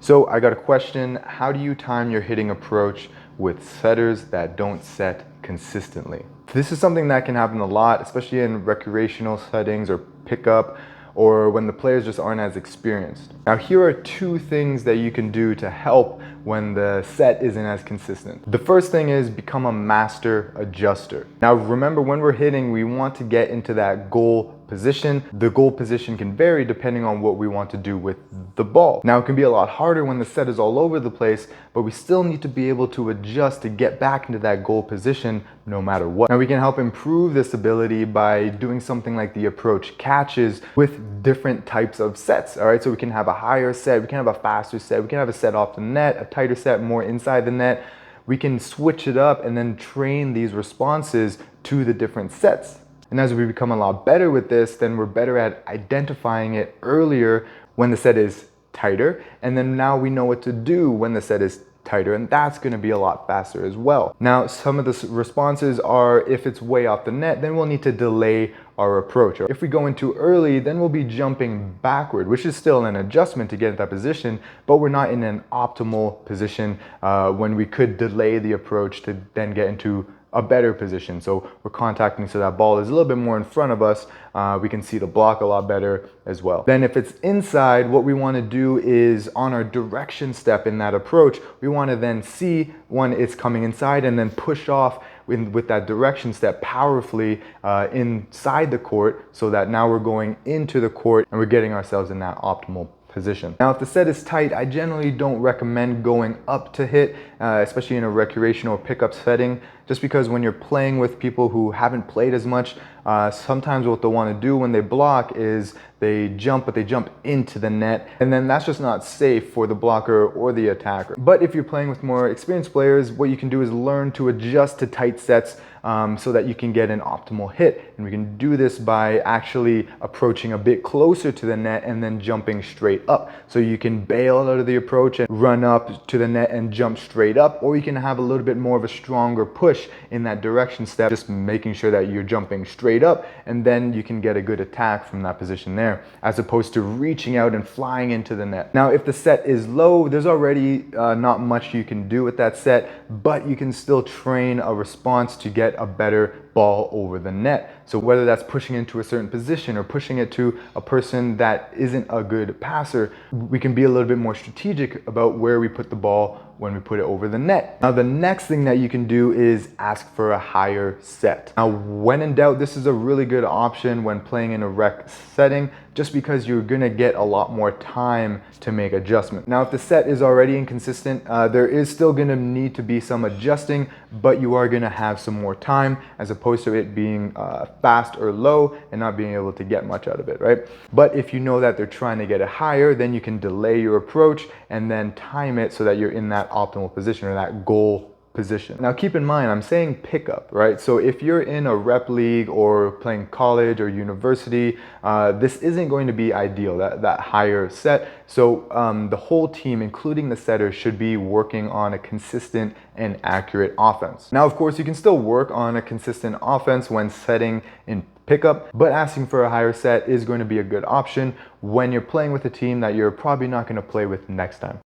So I got a question. How do you time your hitting approach with setters that don't set consistently? This is something that can happen a lot, especially in recreational settings or pickup, or when the players just aren't as experienced. Now here are two things that you can do to help when the set isn't as consistent. The first thing is become a master adjuster. Now remember, when we're hitting, we want to get into that goal position. The goal position can vary depending on what we want to do with the ball. Now it can be a lot harder when the set is all over the place, but we still need to be able to adjust to get back into that goal position no matter what. Now we can help improve this ability by doing something like the approach catches with different types of sets. All right, so we can have a higher set, we can have a faster set, we can have a set off the net, a tighter set, more inside the net. We can switch it up and then train these responses to the different sets. And as we become a lot better with this, then we're better at identifying it earlier when the set is tighter. And then now we know what to do when the set is tighter, and that's going to be a lot faster as well. Now, some of the responses are, if it's way off the net, then we'll need to delay our approach. If we go in too early, then we'll be jumping backward, which is still an adjustment to get in that position, but we're not in an optimal position when we could delay the approach to then get into a better position. So we're contacting so that ball is a little bit more in front of us. We can see the block a lot better as well. Then if it's inside, what we want to do is on our direction step in that approach, we want to then see when it's coming inside and then push off with that direction step powerfully inside the court, so that now we're going into the court and we're getting ourselves in that optimal position. Now, if the set is tight, I generally don't recommend going up to hit, especially in a recreational or pickup setting, just because when you're playing with people who haven't played as much, sometimes what they'll want to do when they block is they jump, but they jump into the net, and then that's just not safe for the blocker or the attacker. But if you're playing with more experienced players, what you can do is learn to adjust to tight sets so that you can get an optimal hit. And we can do this by actually approaching a bit closer to the net and then jumping straight up. So you can bail out of the approach and run up to the net and jump straight up, or you can have a little bit more of a stronger push in that direction step, just making sure that you're jumping straight up, and then you can get a good attack from that position there, as opposed to reaching out and flying into the net. Now, if the set is low, there's already not much you can do with that set, but you can still train a response to get a better ball over the net. So whether that's pushing into a certain position or pushing it to a person that isn't a good passer, we can be a little bit more strategic about where we put the ball when we put it over the net. Now, the next thing that you can do is ask for a higher set. Now, when in doubt, this is a really good option when playing in a rec setting, just because you're gonna get a lot more time to make adjustments. Now, if the set is already inconsistent, there is still gonna need to be some adjusting, but you are gonna have some more time, as opposed to it being fast or low and not being able to get much out of it, right? But if you know that they're trying to get it higher, then you can delay your approach and then time it so that you're in that optimal position or that goal position. Now keep in mind, I'm saying pickup, right? So if you're in a rep league or playing college or university, this isn't going to be ideal, that higher set. So the whole team, including the setter, should be working on a consistent and accurate offense. Now, of course, you can still work on a consistent offense when setting in pickup, but asking for a higher set is going to be a good option when you're playing with a team that you're probably not going to play with next time.